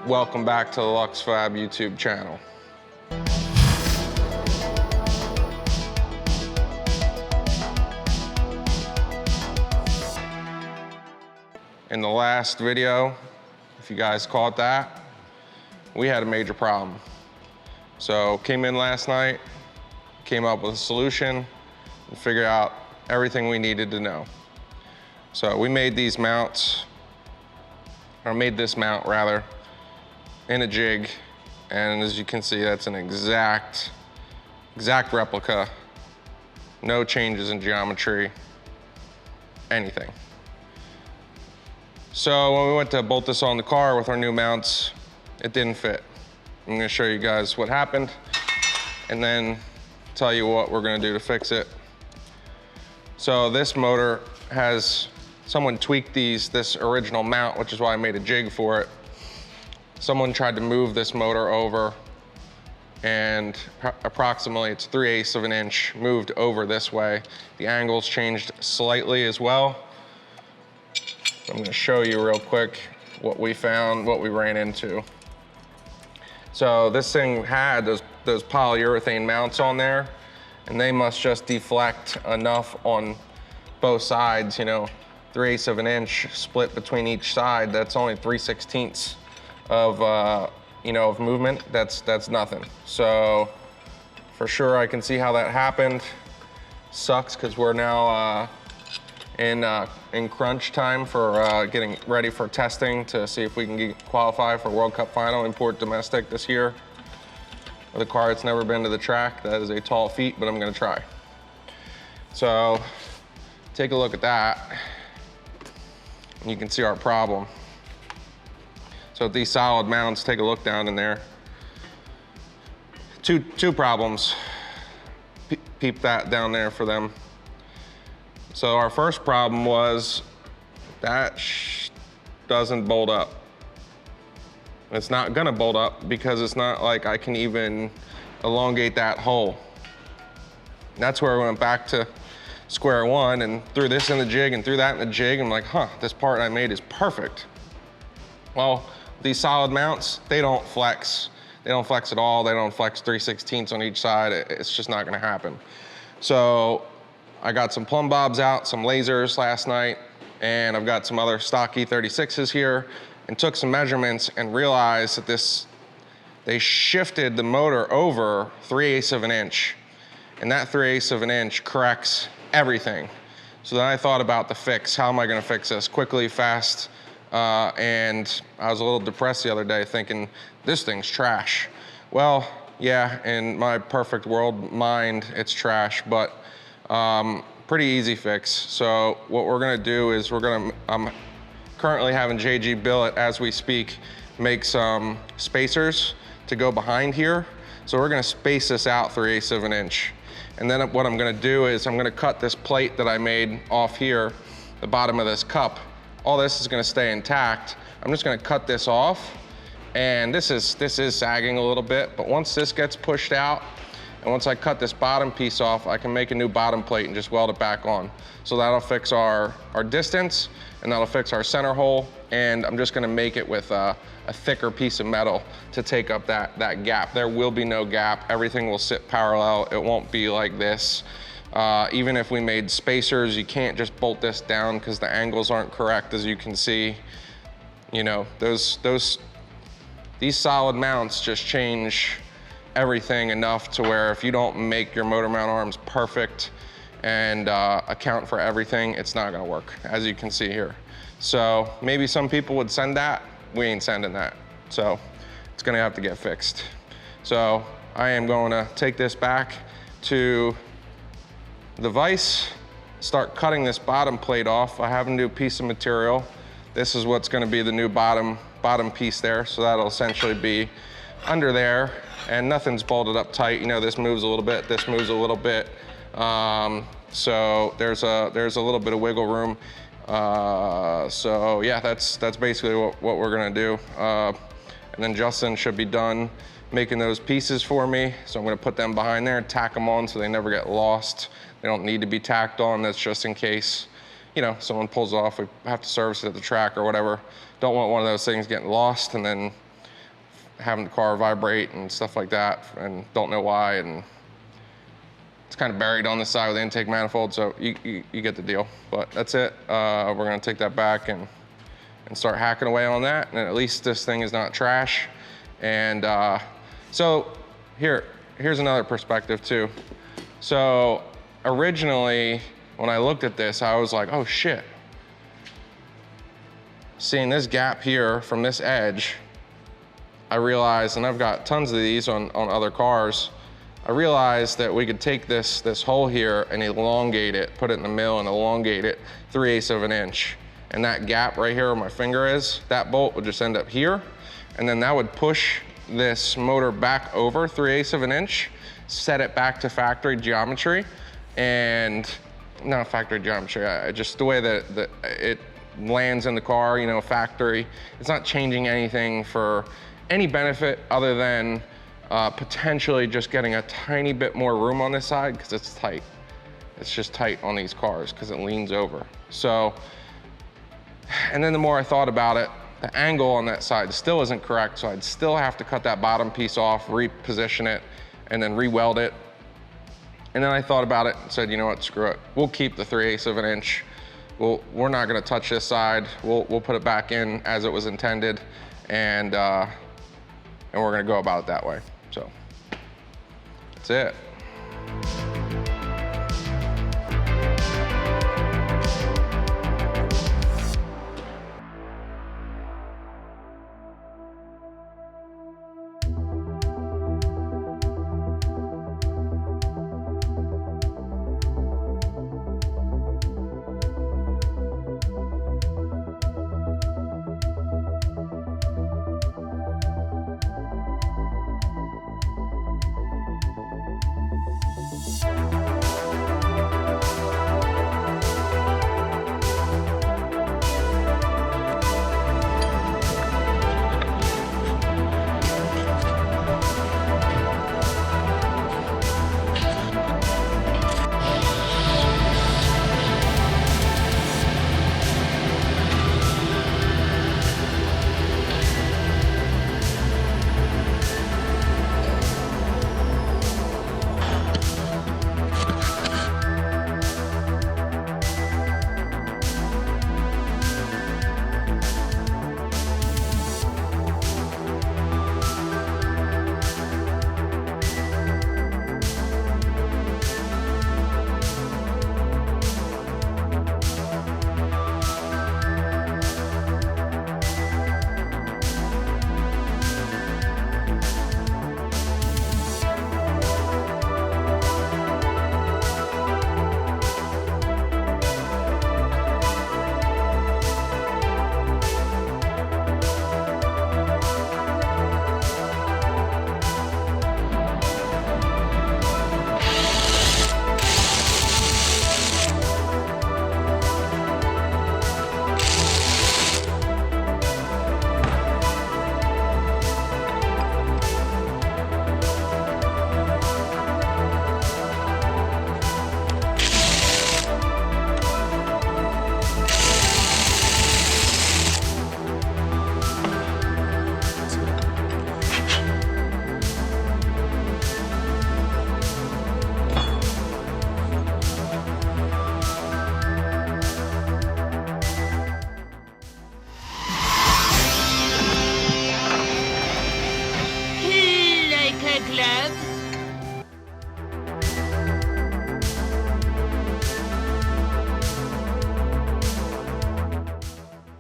Welcome back to the LUXFAB YouTube channel. In the last video, if you guys caught that, we had a major problem. So came in last night, came up with a solution, and figured out everything we needed to know. So we made these mounts, or made this mount rather, in a jig, and as you can see, that's an exact replica. No changes in geometry, anything. So when we went to bolt this on the car with our new mounts, it didn't fit. I'm gonna show you guys what happened, and then tell you what we're gonna do to fix it. So this motor has, someone tweaked this original mount, which is why I made a jig for it. Someone tried to move this motor over, and approximately it's 3/8 of an inch moved over this way. The angles changed slightly as well. I'm gonna show you real quick what we found, what we ran into. So this thing had those polyurethane mounts on there, and they must just deflect enough on both sides, you know, 3/8 of an inch split between each side. That's only 3/16 of, you know, of movement. That's nothing. So for sure, I can see how that happened. Sucks, because we're now in crunch time for getting ready for testing to see if we can qualify for World Cup final, import domestic this year. With a car that's never been to the track, that is a tall feat, but I'm gonna try. So take a look at that, and you can see our problem. So with these solid mounts, take a look down in there. Two problems. Peep that down there for them. So our first problem was that doesn't bolt up. It's not gonna bolt up because it's not like I can even elongate that hole. That's where we went back to square one and threw this in the jig and threw that in the jig. I'm like, huh, this part I made is perfect. Well, these solid mounts, they don't flex. They don't flex at all. They don't flex 3/16 on each side. It's just not gonna happen. So I got some plumb bobs out, some lasers last night, and I've got some other stock E36s here, and took some measurements and realized that they shifted the motor over 3/8 of an inch, and that 3/8 of an inch corrects everything. So then I thought about the fix. How am I gonna fix this quickly, fast? And I was a little depressed the other day thinking, this thing's trash. Well, yeah, in my perfect world mind, it's trash, but pretty easy fix. So what we're gonna do is I'm currently having JG Billet, as we speak, make some spacers to go behind here. So we're gonna space this out 3/8 of an inch. And then what I'm gonna do is I'm gonna cut this plate that I made off here, the bottom of this cup. All this is gonna stay intact. I'm just gonna cut this off, and this is sagging a little bit, but once this gets pushed out, and once I cut this bottom piece off, I can make a new bottom plate and just weld it back on. So that'll fix our distance, and that'll fix our center hole, and I'm just gonna make it with a thicker piece of metal to take up that gap. There will be no gap. Everything will sit parallel. It won't be like this. Even if we made spacers, you can't just bolt this down because the angles aren't correct, as you can see. You know, these solid mounts just change everything enough to where if you don't make your motor mount arms perfect and account for everything, it's not gonna work, as you can see here. So maybe some people would send that. We ain't sending that. So it's gonna have to get fixed. So I am going to take this back to the vise, start cutting this bottom plate off. I have a new piece of material. This is what's gonna be the new bottom piece there. So that'll essentially be under there, and nothing's bolted up tight. You know, this moves a little bit, this moves a little bit. So there's a little bit of wiggle room. So yeah, that's basically what we're gonna do. And then Justin should be done making those pieces for me. So I'm gonna put them behind there and tack them on so they never get lost. They don't need to be tacked on. That's just in case, you know, someone pulls off, we have to service it at the track or whatever. Don't want one of those things getting lost and then having the car vibrate and stuff like that, and don't know why, and it's kind of buried on the side with the intake manifold, so you get the deal. But that's it. We're gonna take that back and start hacking away on that, and at least this thing is not trash. And so here's another perspective too. So originally, when I looked at this, I was like, oh shit. Seeing this gap here from this edge, I realized, and I've got tons of these on other cars, I realized that we could take this hole here and elongate it, put it in the mill and elongate it 3/8 of an inch. And that gap right here where my finger is, that bolt would just end up here. And then that would push this motor back over 3/8 of an inch, set it back to factory geometry. And not factory geometry, just the way that it lands in the car, you know, factory. It's not changing anything for any benefit other than potentially just getting a tiny bit more room on this side because it's tight. It's just tight on these cars because it leans over. So, and then the more I thought about it, the angle on that side still isn't correct, so I'd still have to cut that bottom piece off, reposition it, and then re-weld it. And then I thought about it and said, you know what, screw it. We'll keep the 3/8 of an inch. We're not gonna touch this side. We'll put it back in as it was intended, and we're gonna go about it that way. So, that's it.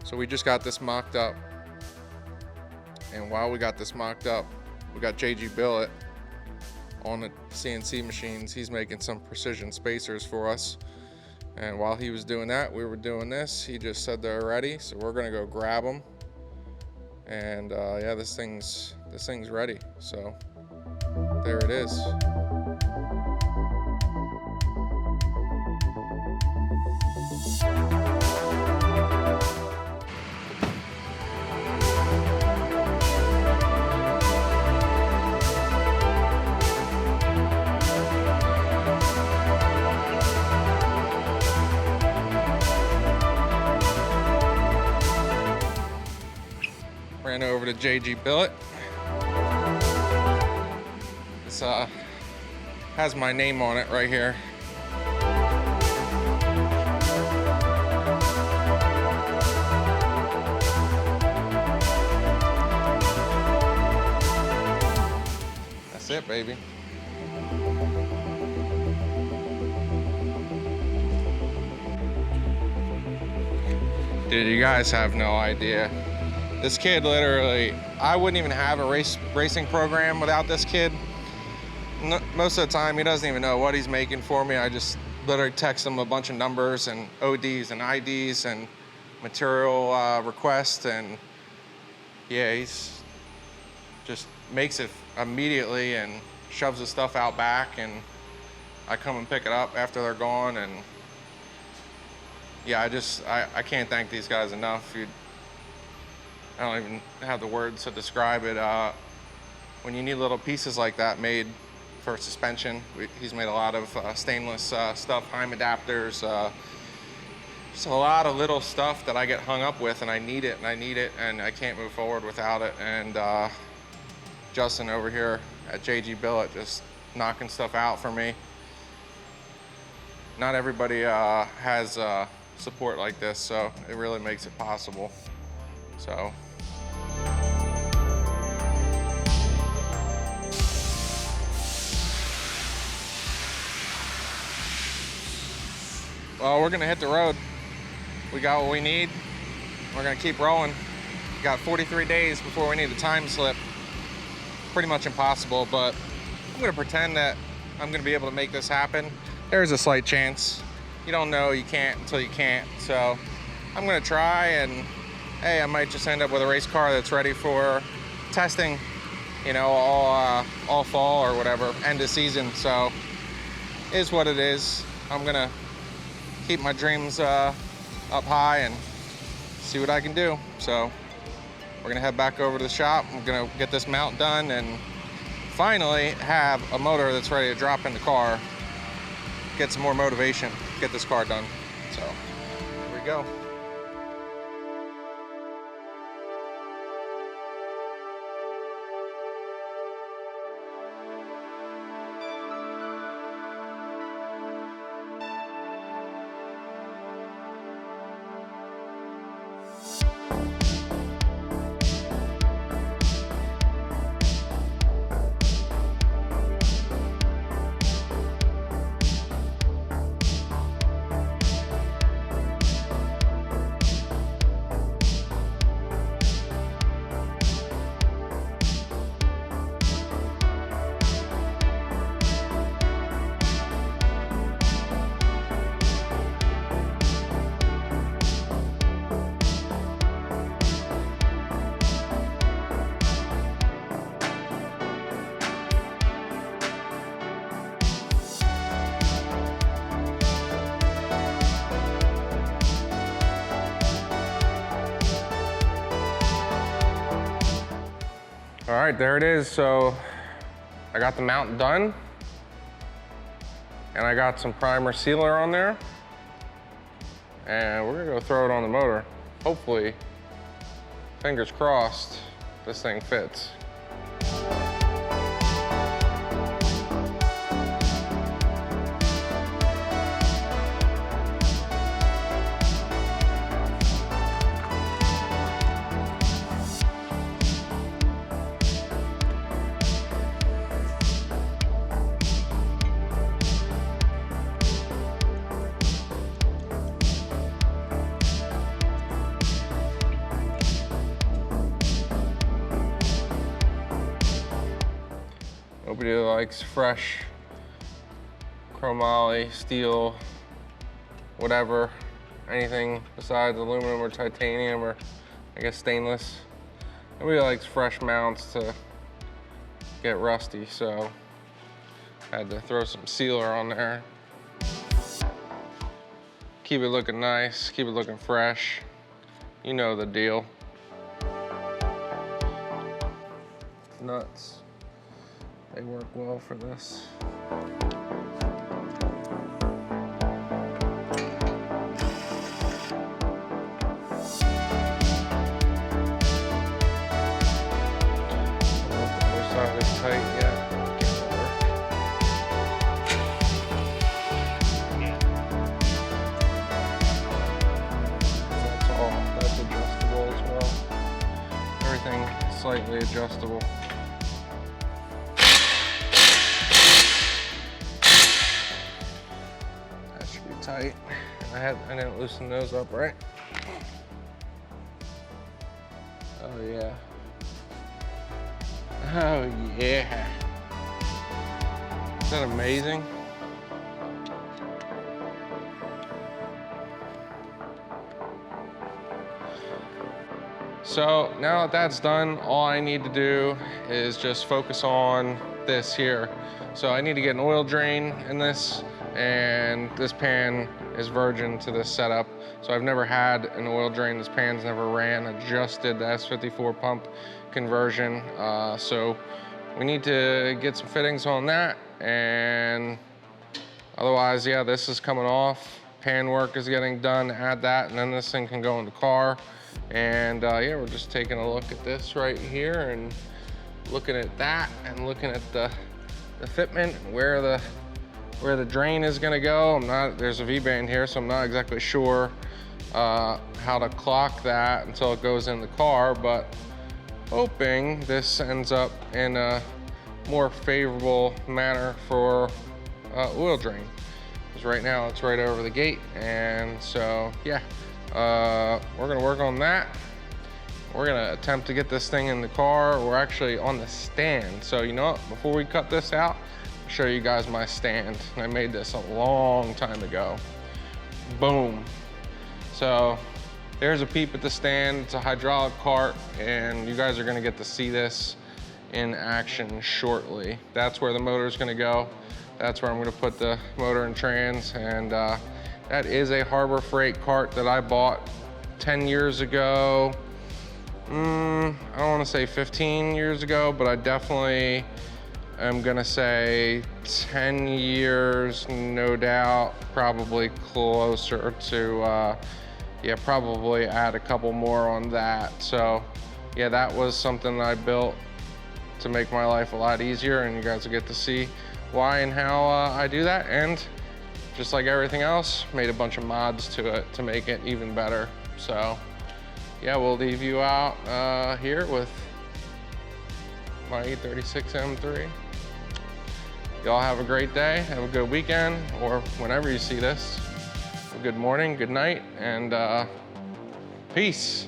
So we just got this mocked up, and while we got this mocked up, we got JG Billet on the CNC machines. He's making some precision spacers for us, and while he was doing that, we were doing this. He just said they're ready, so we're gonna go grab them. And yeah, this thing's ready. So there it is. Ran over to JG Billet. has my name on it right here. That's it, baby. Dude, you guys have no idea. This kid literally, I wouldn't even have a racing program without this kid. Most of the time, he doesn't even know what he's making for me. I just literally text him a bunch of numbers and ODs and IDs and material requests, and yeah, he's just makes it immediately and shoves the stuff out back, and I come and pick it up after they're gone. And yeah, I can't thank these guys enough. I don't even have the words to describe it. When you need little pieces like that made for suspension, he's made a lot of stainless stuff, Heim adapters, just a lot of little stuff that I get hung up with, and I need it, and I can't move forward without it. And Justin over here at JG Billet just knocking stuff out for me. Not everybody has support like this, so it really makes it possible. So. Well, we're gonna hit the road. We got what we need. We're gonna keep rolling. We got 43 days before we need a time slip. Pretty much impossible, but I'm gonna pretend that I'm gonna be able to make this happen. There's a slight chance. You don't know, you can't until you can't. So I'm gonna try, and hey, I might just end up with a race car that's ready for testing, you know, all fall or whatever, end of season. So it is what it is. I'm gonna keep my dreams up high and see what I can do. So we're gonna head back over to the shop. I'm gonna get this mount done and finally have a motor that's ready to drop in the car. Get some more motivation, get this car done. So here we go. All right, there it is. So I got the mount done, and I got some primer sealer on there, and we're gonna go throw it on the motor. Hopefully, fingers crossed, this thing fits. Nobody likes fresh chromoly, steel, whatever, anything besides aluminum or titanium or I guess stainless. Nobody likes fresh mounts to get rusty, so I had to throw some sealer on there. Keep it looking nice, keep it looking fresh. You know the deal. Nuts. They work well for this. The other side is tight yet. Get more. everything slightly adjustable. That should be tight. I didn't loosen those up, right? Oh yeah. Oh yeah. Isn't that amazing? So now that that's done, all I need to do is just focus on this here. So I need to get an oil drain in this, and this pan is virgin to this setup. So I've never had an oil drain. This pan's never ran. I just did the S54 pump conversion. So we need to get some fittings on that, and otherwise, yeah, this is coming off. Pan work is getting done, add that, and then this thing can go in the car. And yeah, we're just taking a look at this right here and looking at that and looking at the fitment, where the drain is gonna go. There's a V-band here, so I'm not exactly sure how to clock that until it goes in the car, but hoping this ends up in a more favorable manner for oil drain. Because right now it's right over the gate, and so yeah. We're gonna work on that. We're gonna attempt to get this thing in the car. We're actually on the stand. So you know what, before we cut this out, I'll show you guys my stand. I made this a long time ago. Boom. So there's a peep at the stand. It's a hydraulic cart, and you guys are gonna get to see this in action shortly. That's where the motor is gonna go. That's where I'm gonna put the motor and trans, and that is a Harbor Freight cart that I bought 10 years ago. I don't wanna say 15 years ago, but I definitely am gonna say 10 years, no doubt, probably closer to, yeah, probably add a couple more on that. So yeah, that was something that I built to make my life a lot easier, and you guys will get to see why and how I do that. And just like everything else, made a bunch of mods to it to make it even better. So yeah, we'll leave you out here with my E36 M3. Y'all have a great day, have a good weekend, or whenever you see this, a good morning, good night, and peace.